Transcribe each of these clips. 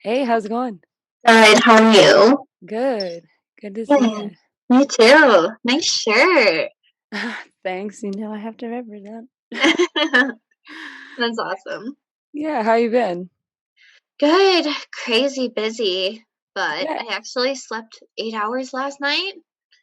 Hey, how's it going? Good, how are you? Good. Good to see Good. you. Me too. Nice shirt. Thanks. I have to represent. That's awesome. Yeah, how you been? Good. Crazy busy, but Yeah, I actually slept 8 hours last night,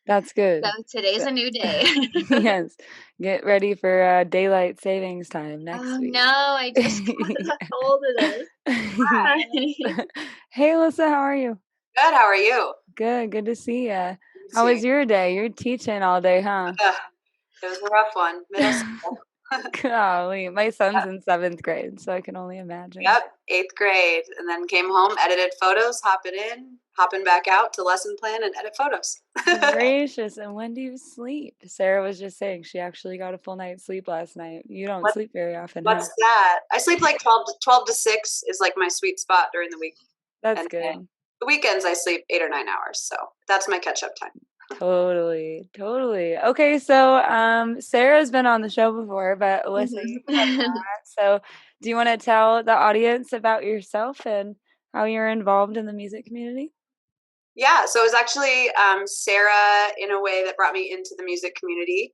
that's so good. today's a That- new day. yes. Get ready for daylight savings time next Oh no, week. I just got a hold of this. Yeah. Hi. Hey, Alyssa, how are you? Good, how are you? Good. Good to see ya. You How too. was your day? You're teaching all day, huh? Ugh, it was a rough one. Middle school. Golly, my son's Yep, in seventh grade, so I can only imagine. yep, 8th grade. And then came home, edited photos, hopping back out to lesson plan and edit photos. Gracious, and when do you sleep? Sarah was just saying she actually got a full night's sleep last night. You don't what, sleep very often, huh? what's that? I sleep like 12 to 6 is like my sweet spot during the week. That's And then good. the weekends, I sleep 8 or 9 hours. So that's my catch up time. Totally, totally. Okay, so Sarah's been on the show before, but Alyssa, you have Mhm. not. So do you want to tell the audience about yourself and how you're involved in the music community? Yeah, so it was actually Sarah in a way that brought me into the music community.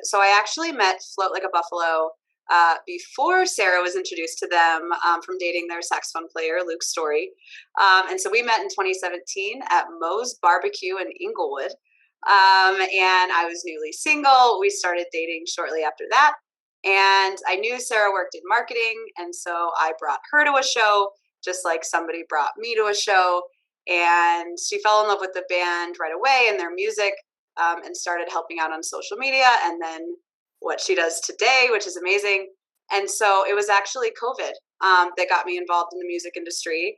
So I actually met Float Like a Buffalo before Sarah was introduced to them from dating their saxophone player, Luke Story. And so we met in 2017 at Moe's Barbecue in Inglewood. And I was newly single. We started dating shortly after that. And I knew Sarah worked in marketing. And so I brought her to a show, just like somebody brought me to a show, and she fell in love with the band right away and their music, and started helping out on social media, and then what she does today, which is amazing. And so it was actually COVID that got me involved in the music industry,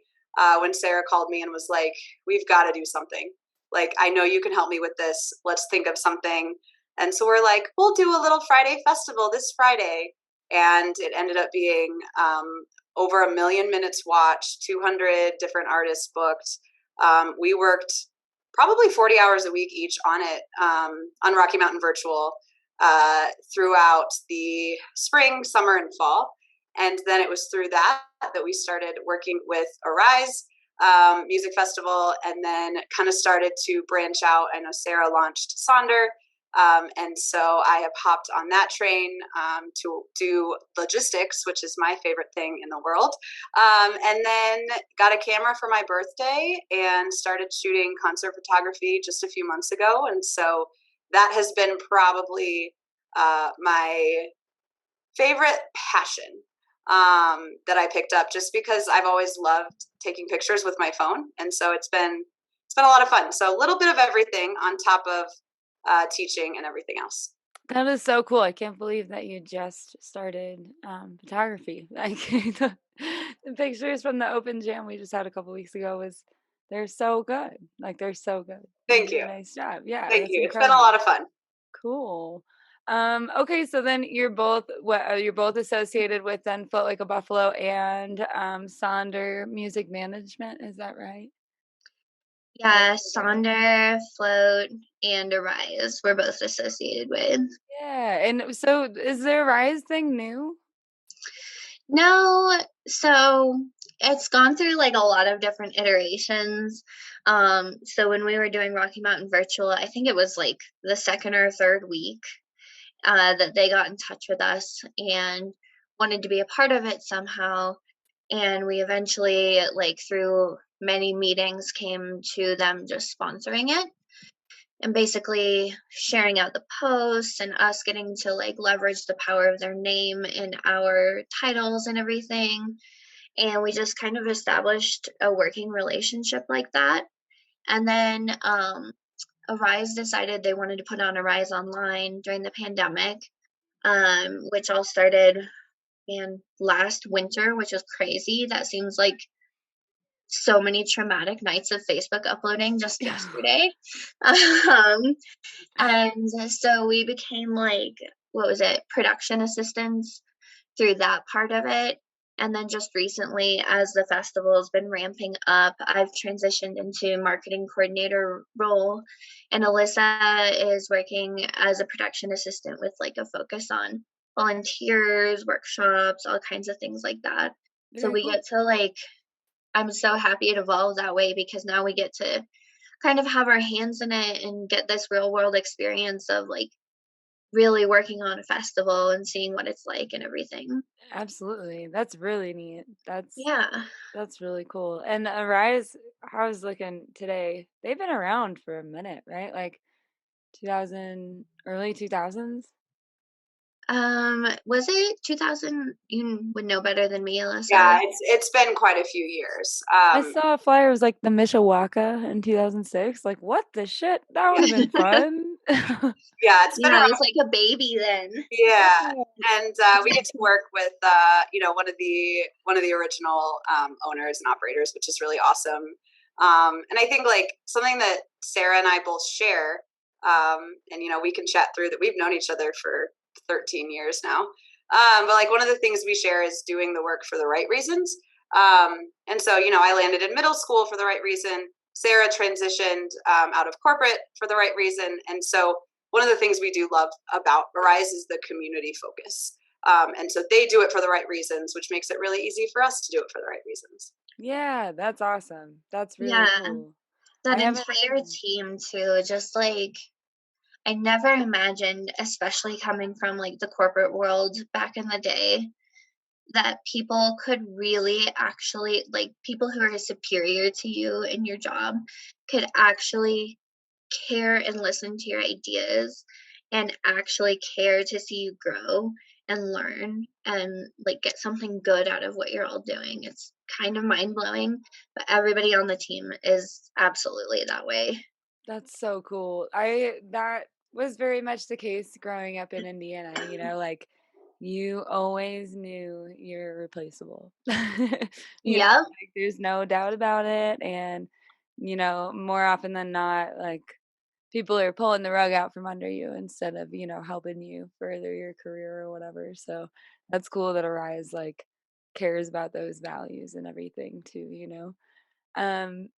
when Sarah called me and was like, we've got to do something. Like, I know you can help me with this, let's think of something. And so we're like, we'll do a little Friday festival this Friday. And it ended up being over 1 million minutes watched, 200 different artists booked. We worked probably 40 hours a week each on it, on Rocky Mountain Virtual, throughout the spring, summer, and fall. And then it was through that we started working with Arise Music Festival, and then kind of started to branch out. I know Sarah launched Sonder, and so I have hopped on that train to do logistics, which is my favorite thing in the world. And then got a camera for my birthday and started shooting concert photography just a few months ago. And so that has been probably my favorite passion that I picked up, just because I've always loved taking pictures with my phone. And so it's been a lot of fun. So a little bit of everything on top of teaching and everything else. That is so cool. I can't believe that you just started photography. Like the pictures from the open jam we just had a couple weeks ago was they're so good. Like they're so good. You Thank did a you. nice job. Yeah, Thank that's you. It's been a lot incredible. of fun. Cool. Okay, so then you're both associated with then Float Like a Buffalo and Sonder Music Management, is that right? Yeah, Sonder, Float, and Arise we're both associated with. Yeah, and so is the Rise thing new? No, so it's gone through like a lot of different iterations. So when we were doing Rocky Mountain Virtual, I think it was like the second or third week that they got in touch with us and wanted to be a part of it somehow. And we eventually, like through many meetings, came to them just sponsoring it and basically sharing out the posts and us getting to like leverage the power of their name in our titles and everything. And we just kind of established a working relationship like that. And then Arise decided they wanted to put on Arise Online during the pandemic, which all started in last winter, which was crazy. That seems like so many traumatic nights of Facebook uploading just yesterday. Um, and so we became like, what was it, production assistants through that part of it. And then just recently, as the festival has been ramping up, I've transitioned into marketing coordinator role. And Alyssa is working as a production assistant with like a focus on volunteers, workshops, all kinds of things like that. So Very we cool. get to like I'm so happy it evolved that way because now we get to kind of have our hands in it and get this real world experience of like really working on a festival and seeing what it's like and everything. Absolutely. That's really neat. Yeah. That's really cool. And Arise, I was looking today. They've been around for a minute, right? Like 2000, early 2000s. Was it 2000? You would know better than me, Yeah, Alyssa. it's been quite a few years. I saw a flyer. It was like the Mishawaka in 2006. Like, what the shit? That would have been fun. Yeah, it's been Yeah, I was around. like a baby then. Yeah, and we get to work with one of the original owners and operators, which is really awesome. And I think like something that Sarah and I both share, and we can chat through that. We've known each other for 13 years now, but like one of the things we share is doing the work for the right reasons. And so I landed in middle school for the right reason. Sarah transitioned out of corporate for the right reason, and so one of the things we do love about Arise is the community focus. And so they do it for the right reasons, which makes it really easy for us to do it for the right reasons. Yeah, that's awesome. That's really Yeah, cool. I that haven't. entire team too, just like I never imagined, especially coming from like the corporate world back in the day, that people could really actually like people who are superior to you in your job could actually care and listen to your ideas and actually care to see you grow and learn and like get something good out of what you're all doing. It's kind of mind blowing, but everybody on the team is absolutely that way. That's so cool. That was very much the case growing up in Indiana, like you always knew you're replaceable. Yep. Like there's no doubt about it. And, more often than not, like people are pulling the rug out from under you instead of, helping you further your career or whatever. So that's cool that Arise like cares about those values and everything too. Um,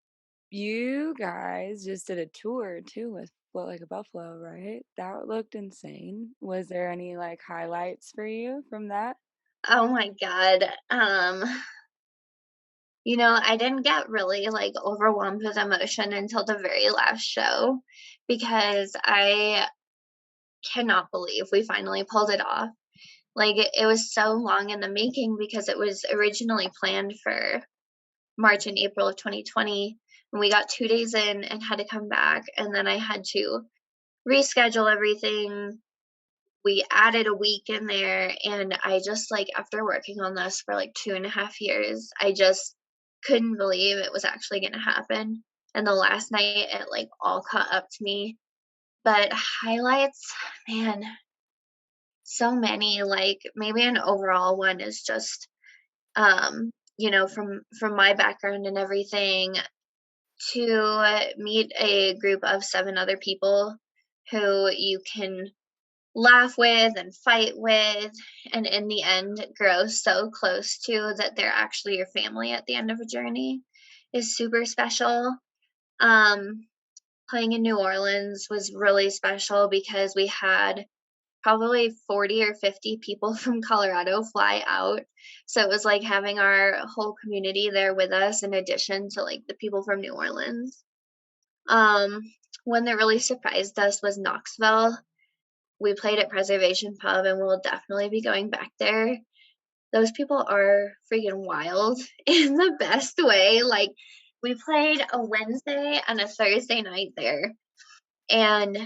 you guys just did a tour too with Float Like a Buffalo, right? That looked insane. Was there any like highlights for you from that? Oh my god. I didn't get really like overwhelmed with emotion until the very last show because I cannot believe we finally pulled it off. Like it was so long in the making because it was originally planned for March and April of 2020. And we got 2 days in and had to come back. And then I had to reschedule everything. We added a week in there. And I just like, after working on this for like 2.5 years, I just couldn't believe it was actually going to happen. And the last night, it like all caught up to me. But highlights, man, so many. Like maybe an overall one is just from my background and everything, to meet a group of 7 other people who you can laugh with and fight with, and in the end grow so close to that they're actually your family at the end of a journey is super special. Um, Playing in New Orleans was really special because we had probably 40 or 50 people from Colorado fly out. So it was like having our whole community there with us in addition to like the people from New Orleans. Um, One that really surprised us was Knoxville. We played at Preservation Pub and we'll definitely be going back there. Those people are freaking wild in the best way. Like we played a Wednesday and a Thursday night there. And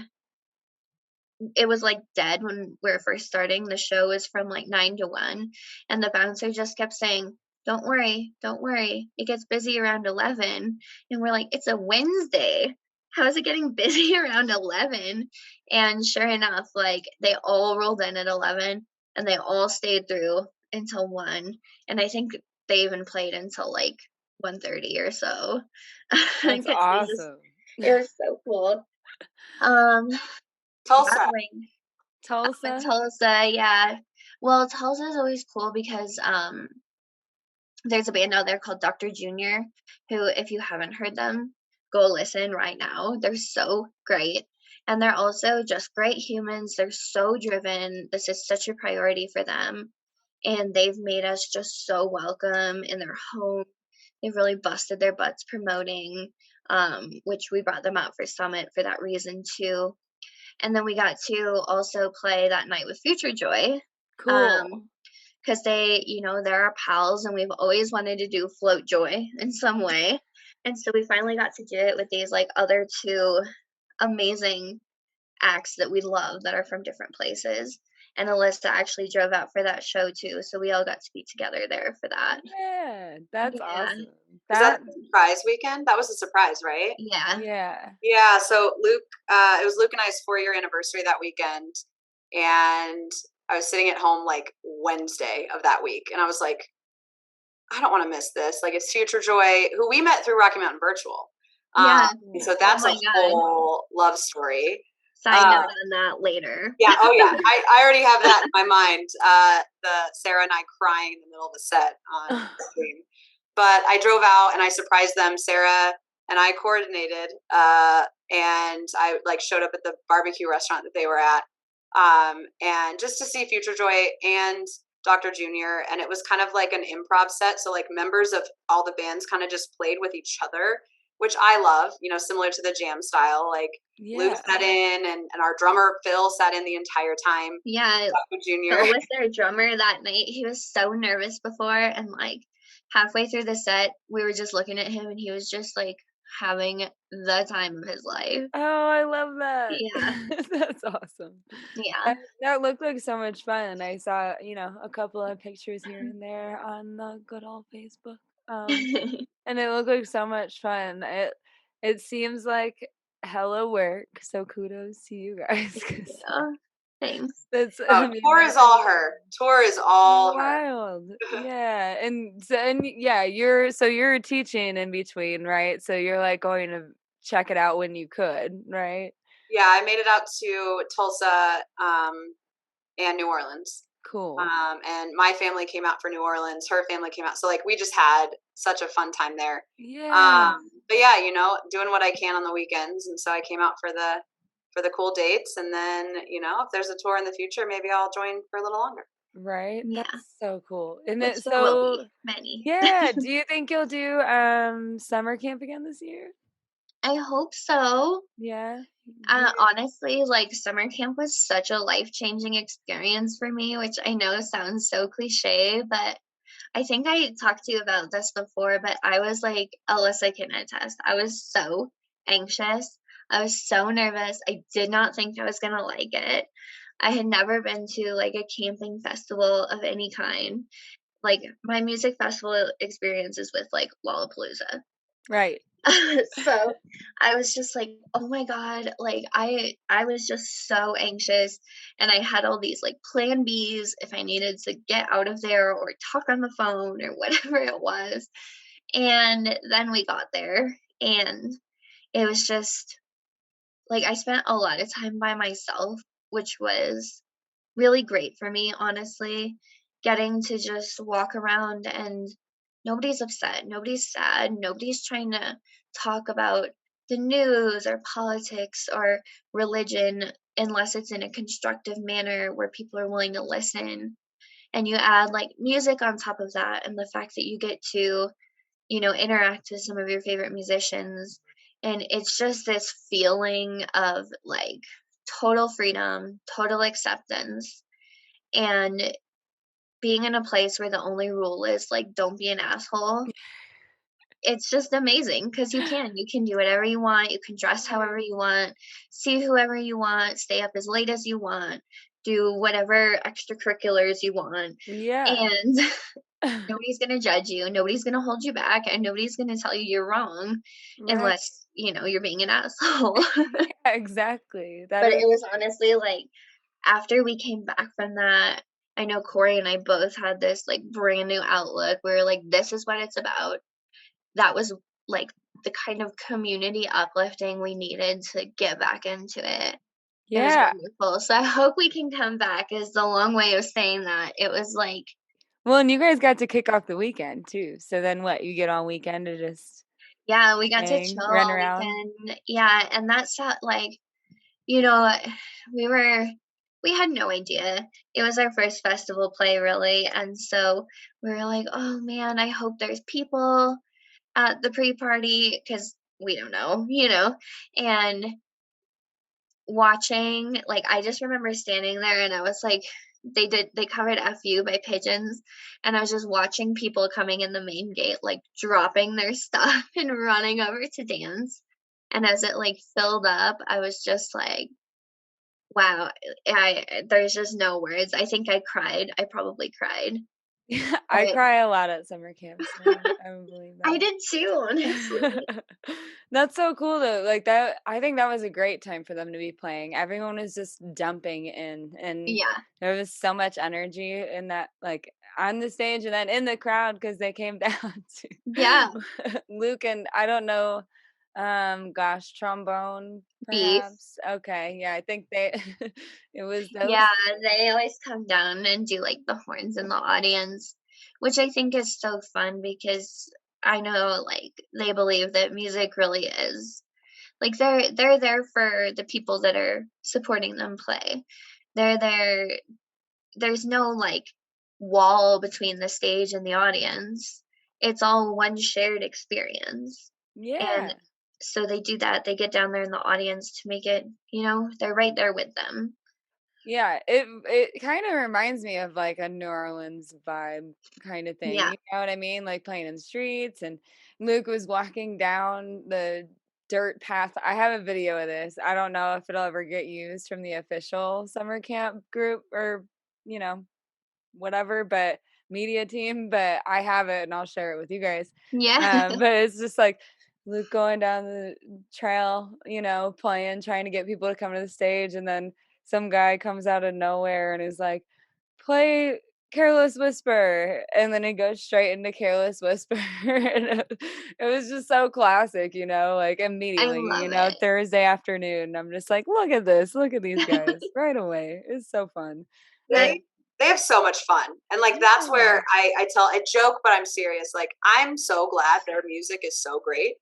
it was like dead when we were first starting. The show was from like 9 to 1, and the bouncer just kept saying, "Don't worry, don't worry. It gets busy around 11." And we're like, "It's a Wednesday. How is it getting busy around 11?" And sure enough, like they all rolled in at 11 and they all stayed through until 1. And I think they even played until like 1:30 or so. That's Because awesome. it was so cool. Um, Tulsa. Traveling in Tulsa? Tulsa, yeah. Well, Tulsa is always cool because there's a band out there called Dr. Junior, who, if you haven't heard them, go listen right now. They're so great. And they're also just great humans. They're so driven. This is such a priority for them. And they've made us just so welcome in their home. they've really busted their butts promoting, which we brought them out for Summit for that reason too. And then we got to also play that night with Future Joy. Cool. Because they, they're our pals and we've always wanted to do Float Joy in some way. And so we finally got to do it with these like other two amazing acts that we love that are from different places. And Alyssa actually drove out for that show too. So we all got to be together there for that. Yeah, that's Yeah. awesome. Was that That the surprise weekend? That was a surprise, right? Yeah. yeah. Yeah, so Luke, it was Luke and I's 4-year anniversary that weekend, and I was sitting at home like Wednesday of that week, and I was like, I don't want to miss this. Like, it's Future Joy, who we met through Rocky Mountain Virtual. Yeah. And so Oh that's a my God. whole love story. Side note on that later. Yeah, oh yeah, I already have that in my mind. The Sarah and I crying in the middle of the set on stream. But I drove out and I surprised them. Sarah and I coordinated, and I like showed up at the barbecue restaurant that they were at, and just to see Future Joy and Dr. Junior, and it was kind of like an improv set. So like members of all the bands kind of just played with each other, which I love. Similar to the jam style. Like Luke sat in, and our drummer Phil sat in the entire time. Yeah, Dr. Junior. Phil was their drummer that night. He was so nervous before, and like halfway through the set, we were just looking at him, and he was just like having the time of his life. Oh, I love that. Yeah. That's awesome. Yeah. That looked like so much fun. I saw, a couple of pictures here and there on the good old Facebook. And it looked like so much fun. It seems like hella work, so kudos to you guys. Yeah. Thanks. That's Tour is all her. Tour is all wild. her. Yeah, and yeah, you're teaching in between, right? So you're like going to check it out when you could, right? Yeah, I made it out to Tulsa and New Orleans. Cool. And my family came out for New Orleans. Her family came out. So like we just had such a fun time there. Yeah. But yeah, doing what I can on the weekends. And so I came out for the cool dates. And then, if there's a tour in the future, maybe I'll join for a little longer. Right? Yeah. That's so cool. And Which it there will so be many. yeah, do you think you'll do summer camp again this year? I hope so. Yeah. Honestly, like summer camp was such a life-changing experience for me, which I know sounds so cliche, but I think I talked to you about this before, but I was like, Alyssa can attest. I was so anxious. I was so nervous. I did not think I was going to like it. I had never been to like a camping festival of any kind. Like my music festival experience is with like Lollapalooza. Right. So I was just like, oh my God, like I was just so anxious, and I had all these like plan Bs if I needed to get out of there or talk on the phone or whatever it was. And then we got there, and it was just like I spent a lot of time by myself, which was really great for me, honestly, getting to just walk around and nobody's upset, nobody's sad, nobody's trying to talk about the news or politics or religion unless it's in a constructive manner where people are willing to listen. And you add like music on top of that, and the fact that you get to, interact with some of your favorite musicians. And it's just this feeling of like total freedom, total acceptance, and being in a place where the only rule is like don't be an asshole. It's just amazing because you can do whatever you want, you can dress however you want, see whoever you want, stay up as late as you want, do whatever extracurriculars you want. Yeah. And nobody's going to judge you, nobody's going to hold you back, and nobody's going to tell you you're wrong Right. unless you're being an asshole. Yeah, exactly. But it was honestly like after we came back from that, I know Corey and I both had this like brand new outlook. We were like, this is what it's about. That was like the kind of community uplifting we needed to get back into it. It was Yeah. wonderful. So I hope we can come back is the long way of saying that. It was like, well, and you guys got to kick off the weekend too. So then what? You get on weekend to just yeah, we got to hang, chill run all around. weekend. Yeah, and that's like, we had no idea. It was our first festival play really, and so we were like, oh man, I hope there's people. at the pre-party because we don't know, and watching, like, I just remember standing there and I was like, they covered FU by Pigeons, and I was just watching people coming in the main gate, like, dropping their stuff and running over to dance, and as it, like, filled up, I was just like, wow, there's just no words. I think I cried. I probably cried, I but cry a lot at summer camps now. I don't believe I that. did too, honestly. That's so cool though. Like that, I think that was a great time for them to be playing. Everyone was just dumping in, and Yeah. there was so much energy in that, like on the stage and then in the crowd because they came down Yeah. to Luke and I don't know, gosh, trombone Beef. perhaps. Okay, yeah, I think they it was those. Yeah, they always come down and do like the horns in the audience, which I think is so fun because I know like they believe that music really is like they're there for the people that are supporting them play. They're there there's no like wall between the stage and the audience. It's all one shared experience. And Yeah. so they do that. They get down there in the audience to make it, they're right there with them. Yeah, it kind of reminds me of like a New Orleans vibe kind of thing. Yeah. You know what I mean? Like playing in the streets and Luke was walking down the dirt path. I have a video of this. I don't know if it'll ever get used from the official summer camp group or, you know, whatever, but media team, but I have it and I'll share it with you guys. Yeah. But it's just like Luke going down the trail, you know, playing, trying to get people to come to the stage, and then some guy comes out of nowhere and is like, "Play Careless Whisper," and then it goes straight into Careless Whisper. And it was just so classic, you know, like I immediately, love you know, it. Thursday afternoon. I'm just like, look at this, look at these guys right away. It's so fun. That They they have so much fun. And like that's Yeah. where I joke, but I'm serious. Like I'm so glad their music is so great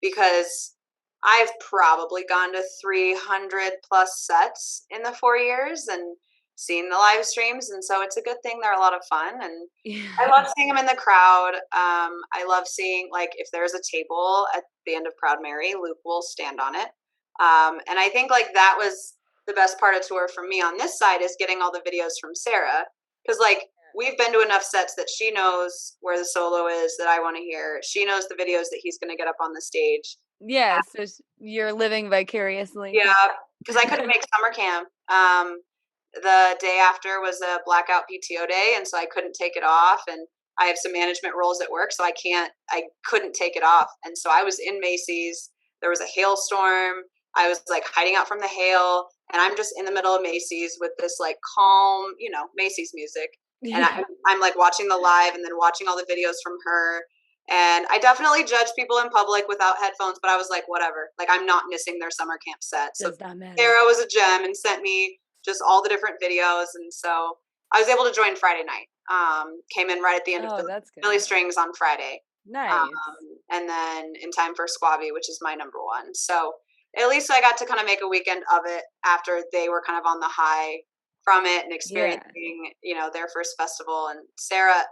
because I've probably gone to 300 plus sets in the 4 years and seen the live streams. And so it's a good thing. They're a lot of fun. And I Yeah. love seeing them in the crowd. I love seeing like if there's a table at the end of Proud Mary, Luke will stand on it. And I think like that was the best part of tour for me on this side is getting all the videos from Sarah because like we've been to enough sets that she knows where the solo is that I want to hear. She knows the videos that he's going to get up on the stage. Yeah, so you're living vicariously through. Yeah, because I couldn't make summer camp. The day after was a blackout PTO day, and so I couldn't take it off. And I have some management roles at work, so I couldn't take it off. And so I was in Macy's. There was a hailstorm. I was like hiding out from the hail, and I'm just in the middle of Macy's with this like calm, Macy's music. And Yeah. I'm like watching the live and then watching all the videos from her. And I definitely judge people in public without headphones, but I was like, whatever. Like, I'm not missing their summer camp set. So Does not matter. Sarah was a gem and sent me just all the different videos. And so I was able to join Friday night. Came in right at the end of Oh, the that's Billy good. Strings on Friday. Nice. And then in time for Squabby, which is my number one. So at least I got to kind of make a weekend of it after they were kind of on the high from it and Yeah. experiencing, their first festival. And Sarah,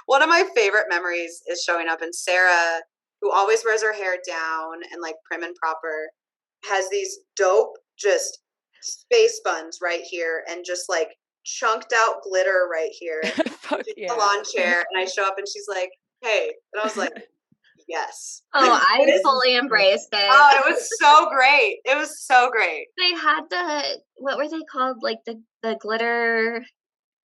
one of my favorite memories is showing up and Sarah, who always wears her hair down and like prim and proper, has these dope just space buns right here and just like chunked out glitter right here. Fuck She's in the yeah. lawn chair and I show up and she's like, "Hey," and I was like, "Yes." Oh, I This is fully embraced perfect. Oh, it. it was so great. It was so great. They had what were they called? Like the glitter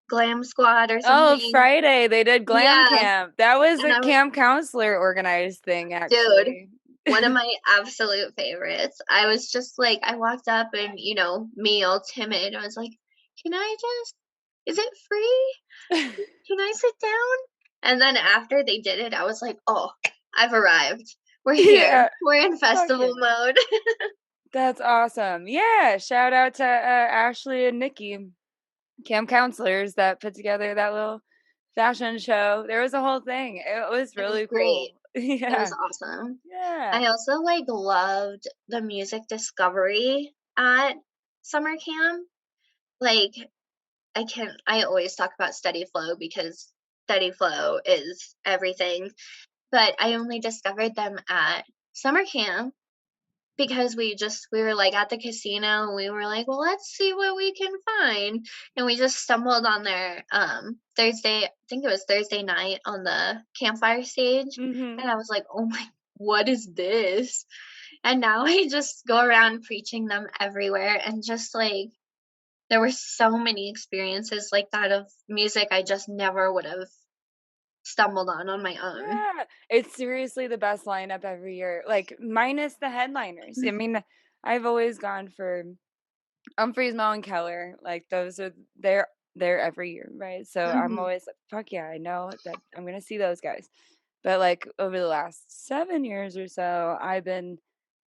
glam squad or Oh, something. Friday, they did glam Yeah, camp. That was and a I was camp counselor organized thing, dude, actually. one of my absolute favorites. I was just like, I walked up and, me all timid. I was like, can I just, is it free? Can I sit down? And then after they did it, I was like, oh, I've arrived. We're here. Yeah. We're in Fuck yeah. festival mode. That's awesome. Yeah, shout out to Ashley and Nikki, camp counselors that put together that little fashion show. There was a whole thing. It was It was really great. cool. It was Yeah. awesome. Yeah. I also like loved the music discovery at summer camp. Like I always talk about steady flow because steady flow is everything. but I only discovered them at summer camp because we were, like, at the casino, and we were like, "Well, let's see what we can find," and we just stumbled on their, Thursday I think it was Thursday night on the campfire stage, Mhm. and I was like, "Oh my what is this?" And now I just go around preaching them everywhere, and just, like, there were so many experiences like that of music I just never would've stumbled on my own. Yeah, it's seriously the best lineup every year, like, minus the headliners. I mean, I've always gone for Humphreys, Moe, and Keller, like, those are they're there every year, right? So, I'm Mhm. always like, "Fuck yeah, I know that I'm gonna see those guys." But, like, over the last 7 years or so, I've been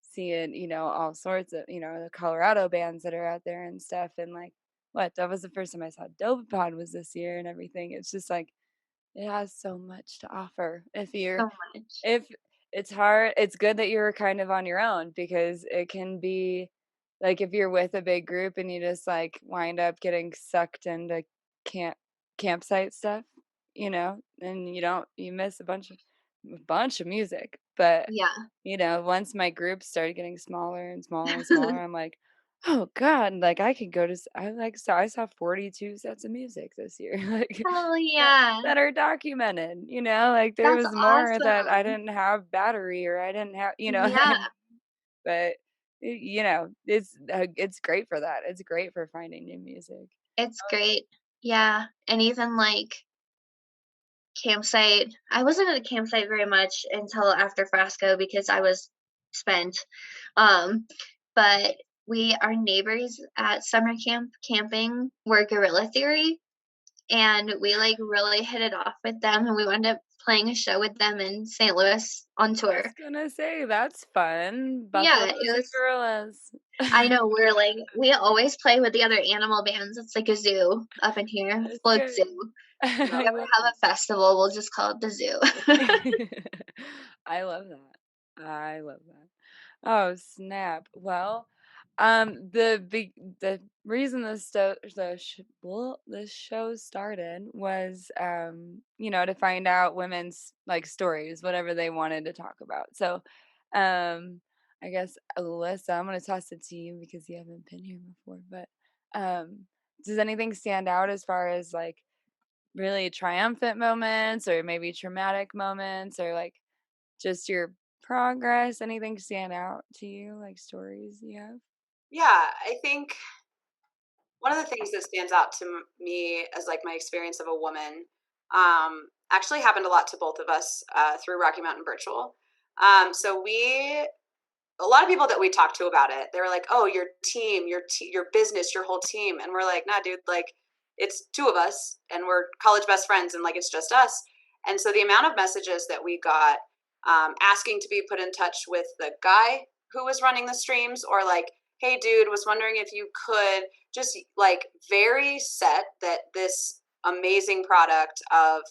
seeing, all sorts of, the Colorado bands that are out there and stuff, and, like, that was the first time I saw Dopapod was this year and everything. It's just, like, it has so much to offer. So much. If it's hard, it's good that you're kind of on your own because it can be like if you're with a big group and you just like wind up getting sucked into camp campsite stuff, and you miss a bunch of music. But Yeah. once my group started getting smaller and smaller and smaller, I'm like, oh God, like I could go to I saw 42 sets of music this year. Like Oh, that yeah. that are documented, like, there That's was more that I awesome. didn't have battery or I didn't have Yeah, but, it's great for that. It's great for finding new music. it's great. Yeah, and even, like, campsite I wasn't at a campsite very much until after Frasco because I was spent, um, but our neighbors at summer camp camping were Gorilla Theory, and we, like, really hit it off with them, and we wound up playing a show with them in St. Louis on I was tour. gonna say, that's fun. Yeah, it Buffaloes and was gorillas. I know, we always play with the other animal bands, it's like a zoo up in here, That's float good. zoo. If we I ever love have a festival, we'll just call it the zoo. that. I love that. I love that. Oh, snap. Well, the reason this show started was to find out women's like stories, whatever they wanted to talk about. So, I guess Alyssa, I'm gonna toss it to you because you haven't been here before, but does anything stand out as far as like really triumphant moments or maybe traumatic moments or like just your progress? Anything stand out to you, like stories you have? Yeah, I think one of the things that stands out to me as like my experience of a woman actually happened a lot to both of us through Rocky Mountain Virtual. So we a lot of people that we talked to about it, they were like, "Oh, your team, your business, your whole team," and we're like, "Nah, dude, like it's two of us, and we're college best friends, and like it's just us." And so the amount of messages that we got asking to be put in touch with the guy who was running the streams, or like, "Hey, dude, was wondering if you could just like very set that this amazing product of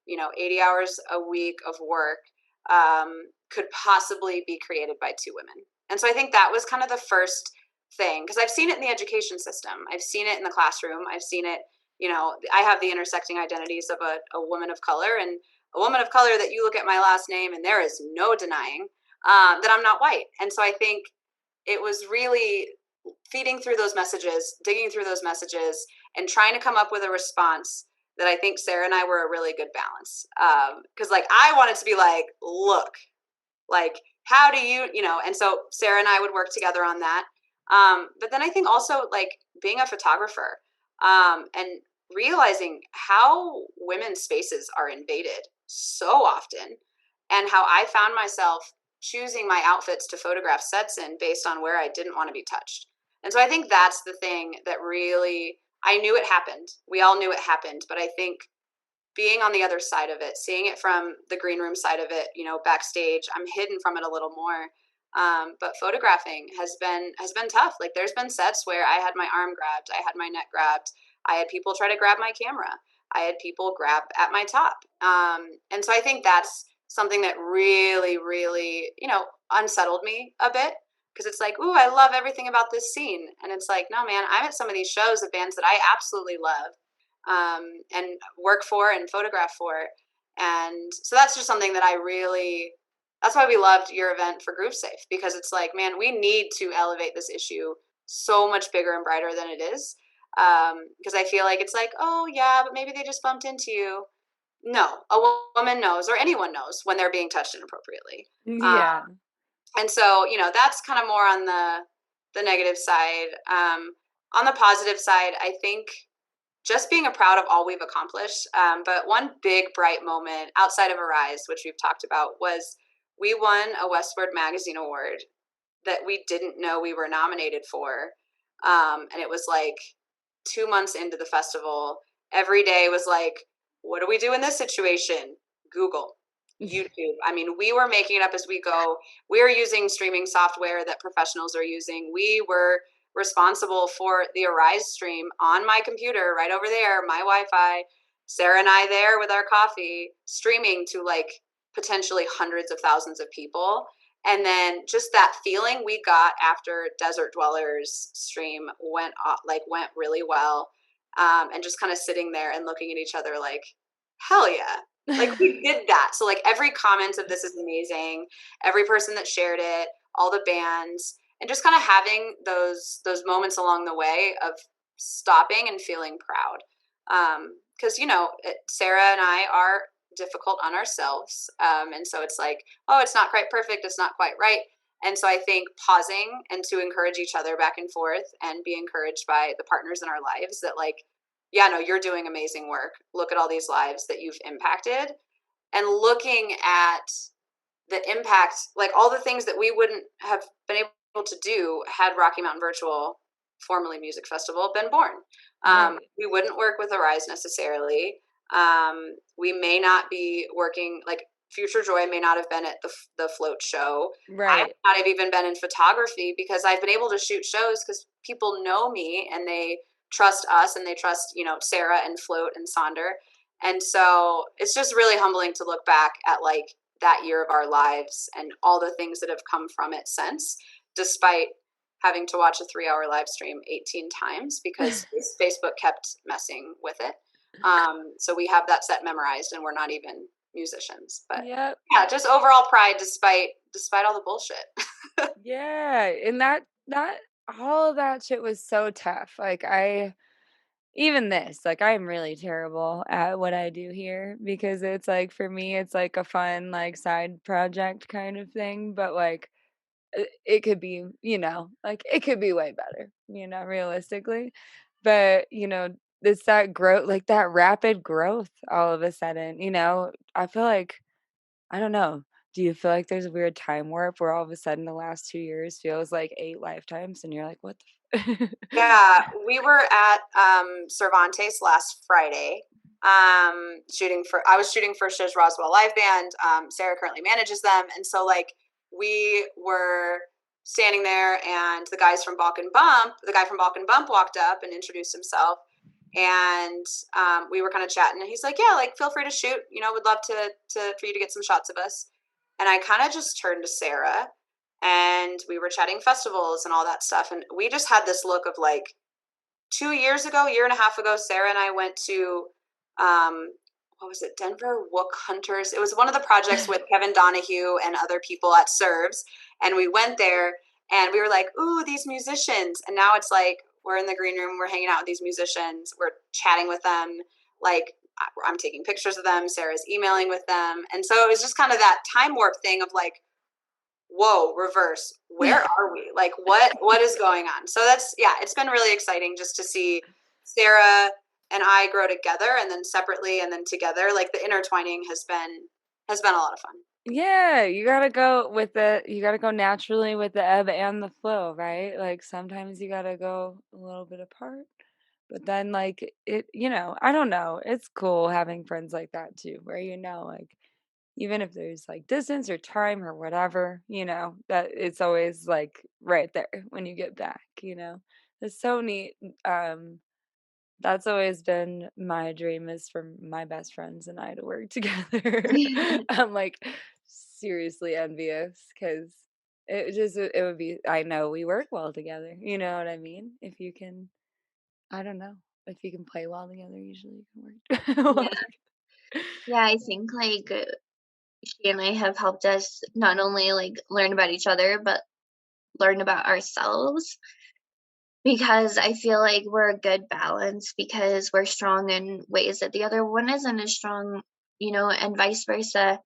80 hours a week of work could possibly be created by two women." And so I think that was kind of the first thing, because I've seen it in the education system. I've seen it in the classroom. I've seen it, I have the intersecting identities of a woman of color, and a woman of color that you look at my last name and there is no denying that I'm not white. And so I think it was really feeding through those messages, digging through those messages, and trying to come up with a response that I think Sarah and I were a really good balance. Because like I wanted to be like, look, like how do and so Sarah and I would work together on that. But then I think also like being a photographer and realizing how women's spaces are invaded so often, and how I found myself choosing my outfits to photograph sets in based on where I didn't want to be touched. And so I think that's the thing that really, I knew it happened. We all knew it happened, but I think being on the other side of it, seeing it from the green room side of it, backstage, I'm hidden from it a little more. But photographing has been tough. Like there's been sets where I had my arm grabbed, I had my neck grabbed, I had people try to grab my camera, I had people grab at my top, and so I think that's something that really, really, unsettled me a bit, because it's like, ooh, I love everything about this scene, and it's like, no, man, I'm at some of these shows of bands that I absolutely love and work for and photograph for. And so that's just something that that's why we loved your event for Groove Safe, because it's like, man, we need to elevate this issue so much bigger and brighter than it is. Because I feel like it's like, oh yeah, but maybe they just bumped into you. No, a woman knows, or anyone knows, when they're being touched inappropriately. Yeah. And so, that's kind of more on the negative side. On the positive side, I think just being proud of all we've accomplished. But one big bright moment outside of Arise, which we've talked about, was we won a Westward Magazine award that we didn't know we were nominated for. And it was like 2 months into the festival. Every day was like, what do we do in this situation? Google, YouTube. I mean, we were making it up as we go. We were using streaming software that professionals are using. We were responsible for the Arise stream on my computer right over there, my Wi-Fi. Sarah and I there with our coffee, streaming to like potentially hundreds of thousands of people. And then just that feeling we got after Desert Dwellers stream went really well. And just kind of sitting there and looking at each other like, hell yeah. Like we did that. So like every comment of this is amazing. Every person that shared it, all the bands, and just kind of having those moments along the way of stopping and feeling proud. Because Sarah and I are difficult on ourselves, and so it's like, oh, it's not quite perfect, it's not quite right. And so I think pausing and to encourage each other back and forth and be encouraged by the partners in our lives that like, yeah, no, you're doing amazing work. Look at all these lives that you've impacted, and looking at the impact, like all the things that we wouldn't have been able to do had Rocky Mountain Virtual, formerly Music Festival, been born. Right. We wouldn't work with Arise necessarily. We may not be working, like Future Joy may not have been at the float show. I Right. might not have even been in photography, because I've been able to shoot shows because people know me and they trust us and they trust, Sarah and Float and Sonder. And so it's just really humbling to look back at like that year of our lives and all the things that have come from it since, despite having to watch a 3-hour live stream 18 times because Facebook kept messing with it. So we have that set memorized and we're not even musicians, but Yep. yeah, just overall pride despite all the bullshit. Yeah, and that all of that shit was so tough. Like even this, like I'm really terrible at what I do here because it's like for me it's like a fun like side project kind of thing, but like it could be, like it could be way better, realistically. But, it's that growth, like that rapid growth all of a sudden, I feel like I don't know. Do you feel like there's a weird time warp where all of a sudden the last 2 years feels like 8 lifetimes and you're like, "What the Yeah, we were at Cervantes last Friday. I was shooting for Shiz Roswell Live Band. Sarah currently manages them, and so like we were standing there, and the guy from Balkan Bump walked up and introduced himself, and we were kind of chatting, and he's like, "Yeah, like feel free to shoot. Would love to for you to get some shots of us." And I kind of just turned to Sarah, and we were chatting festivals and all that stuff, and we just had this look of like 2 years ago, year and a half ago, Sarah and I went to what was it, Denver Wook Hunters. It was one of the projects with Kevin Donahue and other people at Serves, and we went there and we were like, ooh, these musicians. And now it's like we're in the green room, we're hanging out with these musicians, we're chatting with them, like I'm taking pictures of them, Sarah's emailing with them. And so it was just kind of that time warp thing of like, whoa, reverse, where are we, like what is going on? So that's, yeah, it's been really exciting just to see Sarah and I grow together, and then separately and then together. Like the intertwining has been a lot of fun. Yeah, you gotta go naturally with the ebb and the flow, right? Like sometimes you gotta go a little bit apart, but then like I don't know. It's cool having friends like that too, where like even if there's like distance or time or whatever, that it's always like right there when you get back. It's so neat. That's always been my dream is for my best friends and I to work together. I'm like seriously envious because it would be I know we work well together. You know what I mean? If you can, I don't know, if you can play well together, usually you can work well Yeah. together. Yeah, I think, like, she and I have helped us not only, like, learn about each other, but learn about ourselves, because I feel like we're a good balance because we're strong in ways that the other one isn't as strong, and vice versa.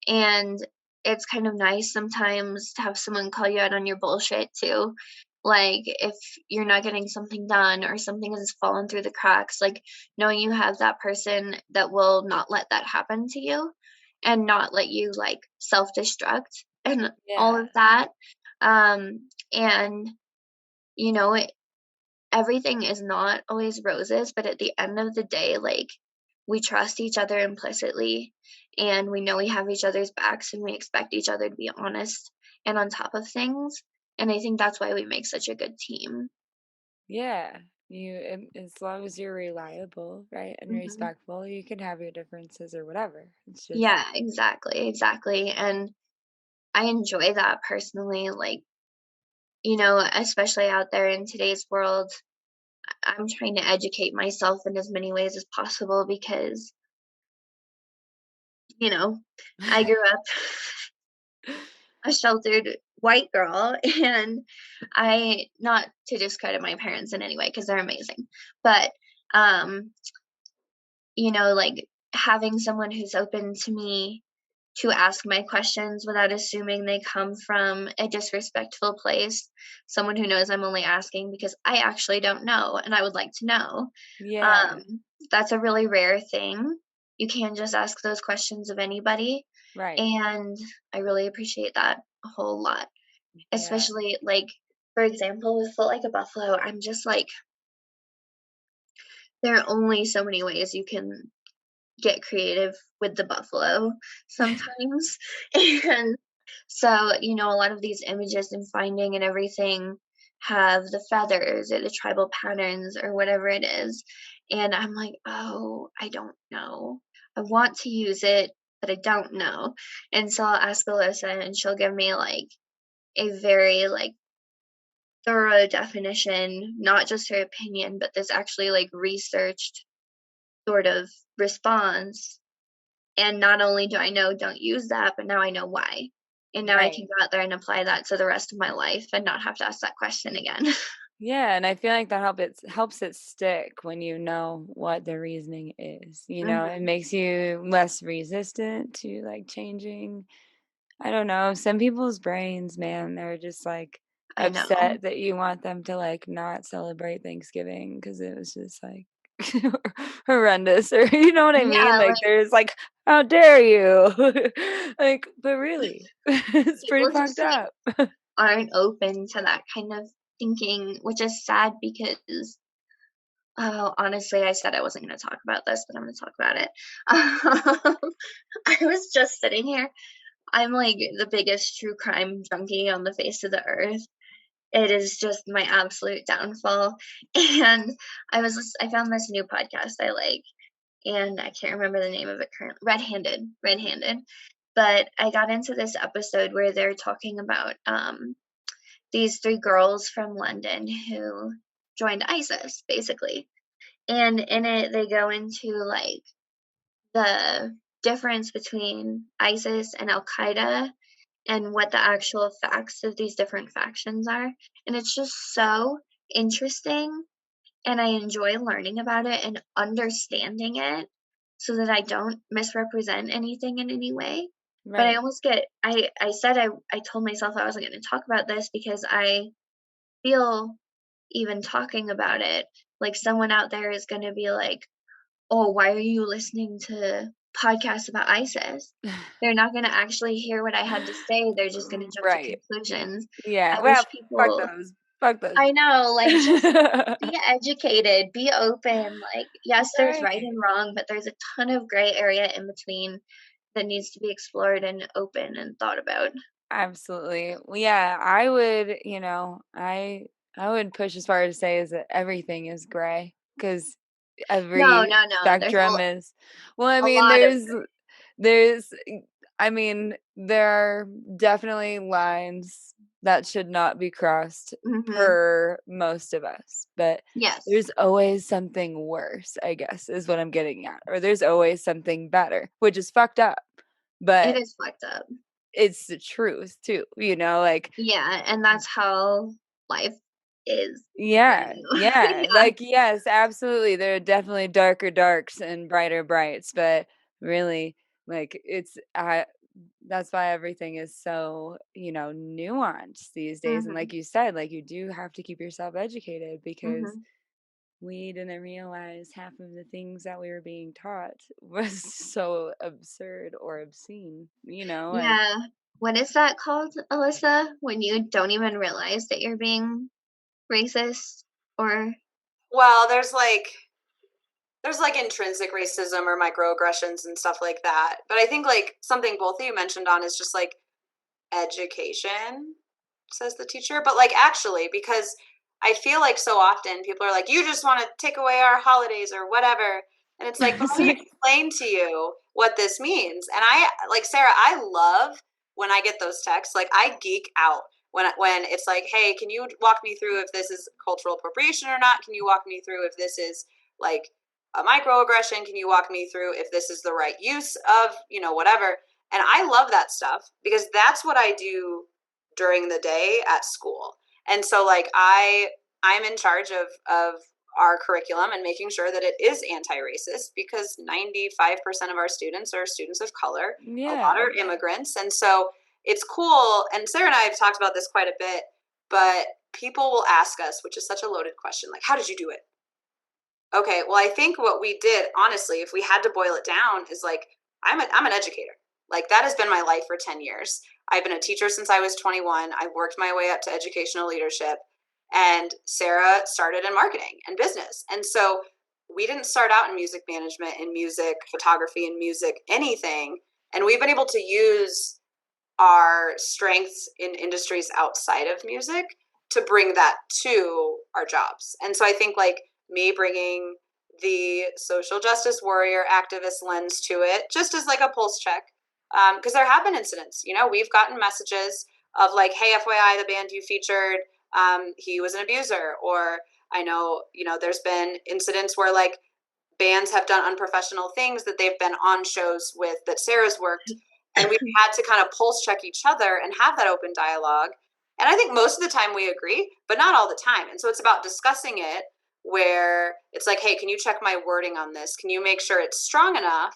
And it's kind of nice sometimes to have someone call you out on your bullshit too. Like if you're not getting something done or something has fallen through the cracks, like knowing you have that person that will not let that happen to you and not let you like self-destruct and all Yeah. of that. And you know, it, everything is not always roses, but at the end of the day, like we trust each other implicitly and we know we have each other's backs and we expect each other to be honest and on top of things. And I think that's why we make such a good team. Yeah. As long as you're reliable, right, and Hmm. respectful, you can have your differences or whatever. It's just, Yeah, exactly, exactly. And I enjoy that personally. Like, especially out there in today's world, I'm trying to educate myself in as many ways as possible because, you know, I grew up a sheltered white girl and I not to discredit my parents in any way because they're amazing, but um like having someone who's open to me to ask my questions without assuming they come from a disrespectful place, someone who knows I'm only asking because I actually don't know and I would like to know. yeah, um that's a really rare thing. You can't just ask those questions of anybody, right. and I really appreciate that a whole lot. Yeah. Especially, like, for example, with Foot Like a Buffalo, I'm just like, there are only so many ways you can get creative with the buffalo sometimes. And so, a lot of these images and finding and everything have the feathers or the tribal patterns or whatever it is. And I'm like, oh, I don't know. I want to use it, but I don't know. And so I'll ask Alyssa and she'll give me like a very like thorough definition, not just her opinion, but this actually like researched sort of response. And not only do I know don't use that, but now I know why. And now I can Right. go out there and apply that to the rest of my life and not have to ask that question again. Yeah, and I feel like that helps it stick when you know what the reasoning is. It Hmm. makes you less resistant to like changing. I don't know. Some people's brains, man, they're just like I know. upset that you want them to like not celebrate Thanksgiving because it was just like horrendous, or you know what I mean? Yeah, Like like there's like, how dare you? Like, but really, it's pretty people fucked just like up. aren't open to that kind of thinking, which is sad because oh, honestly, I said I wasn't going to talk about this, but I'm going to talk about it. I was just sitting here. I'm like the biggest true crime junkie on the face of the earth. It is just my absolute downfall. And I found this new podcast I like, and I can't remember the name of it currently. Red Handed. But I got into this episode where they're talking about these three girls from London who joined ISIS, basically. And in it, they go into like the difference between ISIS and Al Qaeda and what the actual facts of these different factions are. And it's just so interesting. And I enjoy learning about it and understanding it so that I don't misrepresent anything in any way. But I Right. almost get, I said I told myself I wasn't going to talk about this because I feel even talking about it, like someone out there is going to be like, oh, why are you listening to podcasts about ISIS? They're not going to actually hear what I had to say. They're just going to jump to Right. conclusions. Yeah. I Well, wish fuck people, those. Fuck those I people. know, like, just be educated, be open. Like, yes, there's right Right. and wrong, but there's a ton of gray area in between that needs to be explored and open and thought about. Absolutely. Well, yeah, I would, I would push as far to say is that everything is gray because No, every no, no. There's spectrum is, well, I a mean, lot of there's, I mean, there are definitely lines that should not be crossed Mhm. per most of us. But Yes. there's always something worse, I guess, is what I'm getting at. Or there's always something better, which is fucked up. It But is fucked up. it's the truth too, like Yeah, and that's how life is right yeah, now. yeah, Yeah. like, yes, absolutely, there are definitely darker darks and brighter brights, but really, like, that's why everything is so, nuanced these days, and like Mhm. you said, like, you do have to keep yourself educated because Mhm. we didn't realize half of the things that we were being taught was so absurd or obscene, like Yeah. What is that called, Alyssa? When you don't even realize that you're being racist or Well, there's like intrinsic racism or microaggressions and stuff like that. But I think like something both of you mentioned on is just like education, says the teacher. But like actually, because I feel like so often people are like, you just want to take away our holidays or whatever. And it's like, but it's let me like explain to you what this means. And I like Sarah, I love when I get those texts. Like I geek out when it's like, hey, can you walk me through if this is cultural appropriation or not? Can you walk me through if this is like a microaggression? Can you walk me through if this is the right use of, whatever? And I love that stuff because that's what I do during the day at school. And so like I'm in charge of our curriculum and making sure that it is anti-racist because 95% of our students are students of color. A lot yeah. are immigrants. And so it's cool. And Sarah and I have talked about this quite a bit, but people will ask us, which is such a loaded question, like, how did you do it? Okay, well, I think what we did, honestly, if we had to boil it down, is like I'm an educator. Like that has been my life for 10 years. I've been a teacher since I was 21. I've worked my way up to educational leadership. And Sarah started in marketing and business. And so we didn't start out in music management and music photography and music anything. And we've been able to use our strengths in industries outside of music to bring that to our jobs. And so I think like me bringing the social justice warrior activist lens to it, just as like a pulse check, because there have been incidents. We've gotten messages of like, "Hey, FYI, the band you featured, he was an abuser," or I know, there's been incidents where like bands have done unprofessional things that they've been on shows with that Sarah's worked. And we've had to kind of pulse check each other and have that open dialogue. And I think most of the time we agree, but not all the time. And so it's about discussing it where it's like, hey, can you check my wording on this? Can you make sure it's strong enough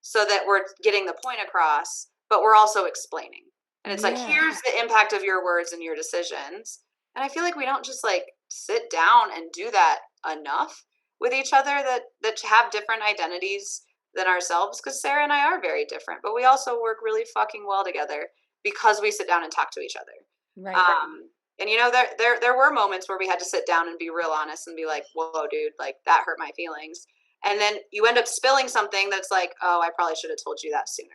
so that we're getting the point across, but we're also explaining? And it's like, Yeah. here's the impact of your words and your decisions. And I feel like we don't just like sit down and do that enough with each other that have different identities than ourselves, because Sarah and I are very different, but we also work really fucking well together because we sit down and talk to each other. Right. And there were moments where we had to sit down and be real honest and be like, whoa, dude, like that hurt my feelings. And then you end up spilling something that's like, oh, I probably should have told you that sooner.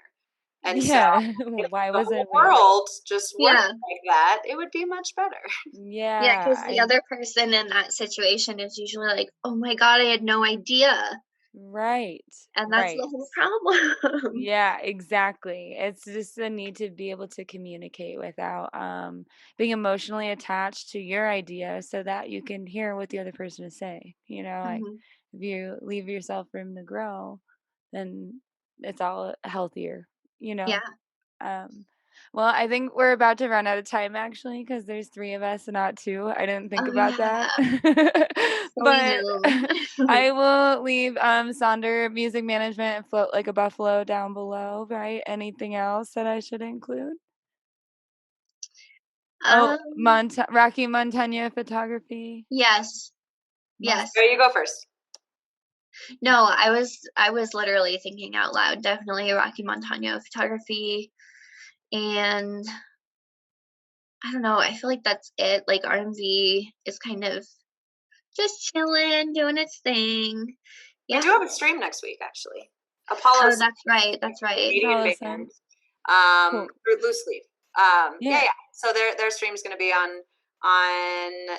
And so Yeah. if Why the whole wasn't we? world just worked yeah. like that, it would be much better. Yeah, Yeah, because the other person in that situation is usually like, "Oh my god, I had no idea." right. And that's the Right. whole problem. Yeah, exactly. It's just the need to be able to communicate without being emotionally attached to your idea so that you can hear what the other person is saying. Like Mhm. if you leave yourself room to grow, then it's all healthier, you know. Yeah. Um, well, I think we're about to run out of time actually because there's three of us and not two. I didn't think Oh, about yeah. that. So we But know. I will leave Sonder music management and float like a buffalo down below, right? Anything else that I should include? Oh, Um, Rocky Montaño photography. yes. Must Yes. There you go first. No, I was literally thinking out loud. Definitely Rocky Montaño photography, and I don't know, I feel like that's it. Like R&B is kind of just chilling, doing its thing. We Yeah. do have a stream next week, actually. Apollo Oh, that's right. That's right. Canadian Apollo band, Sun. Cool. Loose Leaf. Yeah, Yeah. yeah. So their stream is going to be on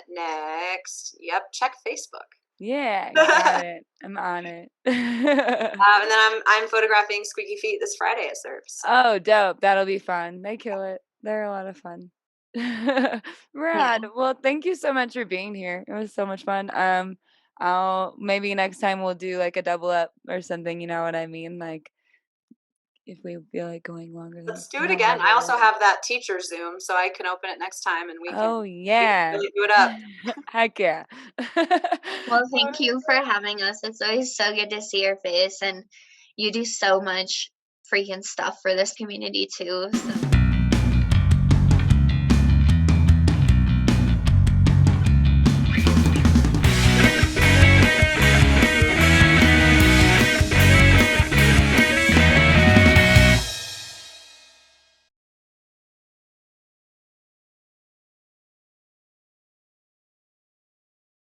next. Yep, check Facebook. Yeah, got it. I'm on it. And then I'm photographing Squeaky Feet this Friday at Serves. Oh, dope. That'll be fun. They kill it. They're a lot of fun. Yeah. Rad. Well, thank you so much for being here. It was so much fun. I'll maybe next time we'll do like a double up or something, you know what I mean? Like if we feel like going longer than Let's do an it again. hour. I also have that teacher Zoom, so I can open it next time and Oh we can yeah. really do it up. Heck yeah. Well, thank you for having us. It's always so good to see your face, and you do so much freaking stuff for this community too. So